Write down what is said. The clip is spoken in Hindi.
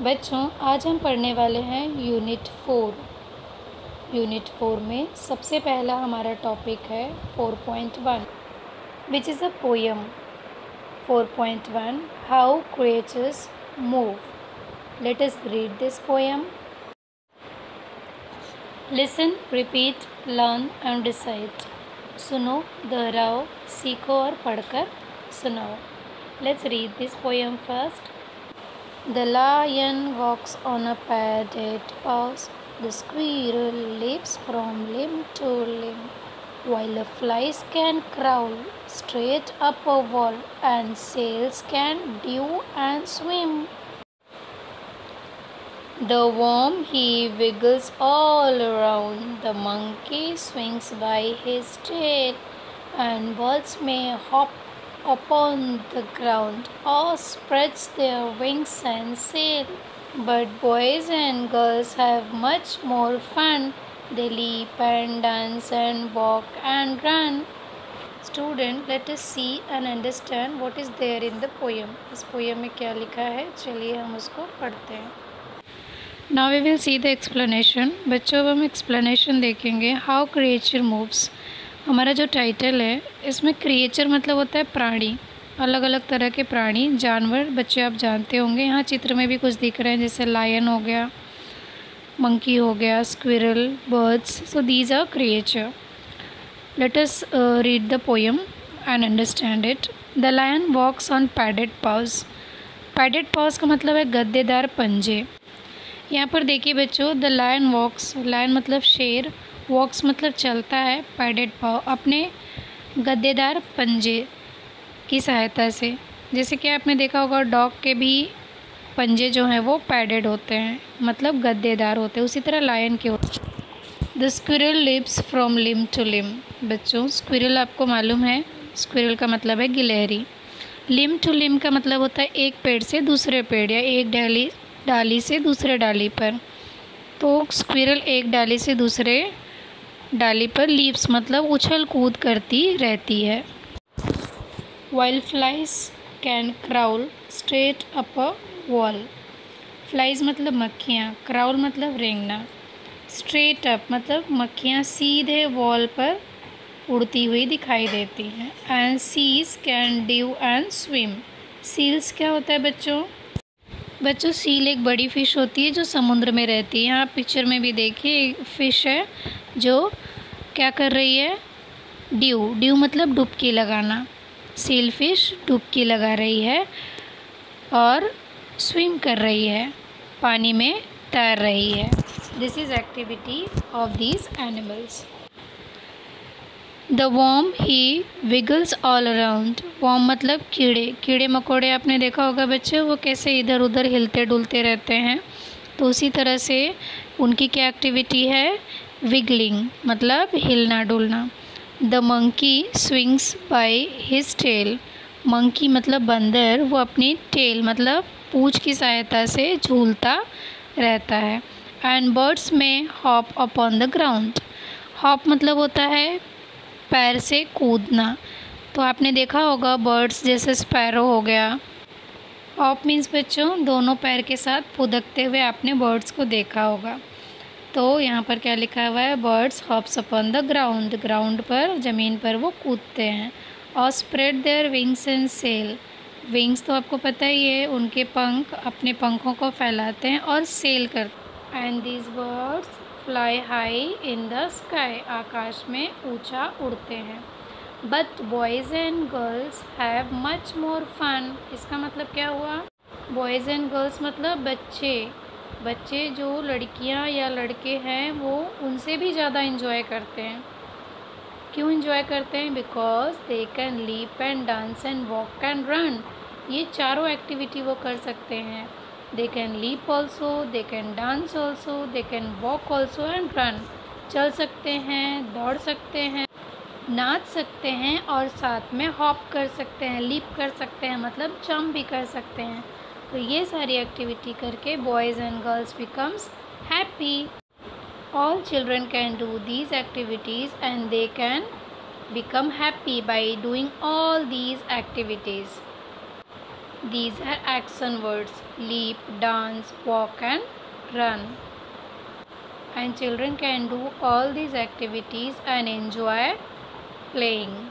बच्चों, आज हम पढ़ने वाले हैं यूनिट 4। यूनिट 4 में सबसे पहला हमारा टॉपिक है 4.1 which is a poem. 4.1 how creatures move. Late us read this poem. Listen, repeat, learn and decide. सुनो, दोहराओ, सीखो और पढ़कर सुनाओ। Let's read this poem first. The lion walks on a padded path. The squirrel leaps from limb to limb, while the flies can crawl straight up a wall, and sails can do and swim. The worm he wiggles all around. The monkey swings by his tail, and birds may hop upon the ground or spreads their wings and sail. But boys and girls have much more fun. They leap and dance and walk and run. Student, let us see and understand what is there in the poem. इस पोयम में क्या लिखा है, चलिए हम उसको पढ़ते हैं। Now we will see the explanation. बच्चों, अब हम explanation देखेंगे। How creature moves। हमारा जो टाइटल है इसमें क्रिएचर मतलब होता है प्राणी, अलग अलग तरह के प्राणी, जानवर। बच्चे आप जानते होंगे, यहाँ चित्र में भी कुछ दिख रहे हैं, जैसे लायन हो गया, मंकी हो गया, squirrel, birds. So these are creature. Let us read the poem and understand it. The lion walks on padded paws. Padded paws का मतलब है गद्देदार पंजे। यहाँ पर देखिए बच्चों, द लायन वॉक्स, लायन मतलब शेर, वॉक्स मतलब चलता है, पैडेड पाव अपने गद्देदार पंजे की सहायता से। जैसे कि आपने देखा होगा डॉग के भी पंजे जो हैं वो पैडेड होते हैं, मतलब गद्देदार होते हैं, उसी तरह लायन के होते हैं। The squirrel lives from limb to limb. बच्चों, स्क्विरल आपको मालूम है, स्क्विरल का मतलब है गिलहरी। लिम्ब टू लिम्ब का मतलब होता है एक पेड़ से दूसरे पेड़ या एक डाली से दूसरे डाली पर। तो स्क्विरल एक डाली से दूसरे डाली पर लीव्स मतलब उछल कूद करती रहती है। While flies can crawl straight up a wall. Flies मतलब मक्खियाँ, क्राउल मतलब रेंगना, स्ट्रेट अप मतलब मक्खियाँ सीधे वॉल पर उड़ती हुई दिखाई देती हैं। एंड सीज can do and swim. Seals क्या होता है बच्चों? बच्चों, सील एक बड़ी फ़िश होती है जो समुद्र में रहती है। यहाँ पिक्चर में भी देखिए एक फ़िश है जो क्या कर रही है, ड्यू मतलब डुबकी लगाना। सील फिश डुबकी लगा रही है और स्विम कर रही है, पानी में तैर रही है। This is activity of these animals. The worm he wiggles all around. Worm मतलब कीड़े मकोड़े आपने देखा होगा बच्चे, वो कैसे इधर उधर हिलते डुलते रहते हैं। तो उसी तरह से उनकी क्या एक्टिविटी है, विगलिंग मतलब हिलना डुलना। The monkey swings by his tail. Monkey मतलब बंदर, वो अपनी टेल मतलब पूँछ की सहायता से झूलता रहता है। एंड बर्ड्स में hop upon the ground. Hop मतलब होता है पैर से कूदना। तो आपने देखा होगा बर्ड्स जैसे स्पैरो हो गया। हॉप मीन्स बच्चों दोनों पैर के साथ फुदकते हुए आपने बर्ड्स को देखा होगा। तो यहाँ पर क्या लिखा हुआ है, birds hops upon the ground. Ground पर, ज़मीन पर वो कूदते हैं। और spread their wings and sail. Wings तो आपको पता ही है, उनके पंख, अपने पंखों को फैलाते हैं और सेल करते हैं। And these birds fly high in the sky. आकाश में ऊंचा उड़ते हैं। But boys and girls have much more fun. इसका मतलब क्या हुआ, बॉयज़ एंड गर्ल्स मतलब बच्चे जो लड़कियां या लड़के हैं वो उनसे भी ज़्यादा इंजॉय करते हैं। क्यों इंजॉय करते हैं? Because they can leap and dance and walk and run. ये चारों एक्टिविटी वो कर सकते हैं। They can leap also, they can dance also, they can walk also and run. चल सकते हैं, दौड़ सकते हैं, नाच सकते हैं और साथ में हॉप कर सकते हैं, लीप कर सकते हैं मतलब जंप भी कर सकते हैं। तो ये सारी एक्टिविटी करके boys and girls becomes happy. All children can do these activities and they can become happy by doing all these activities. These are action words: leap, dance, walk, and run. And children can do all these activities and enjoy playing.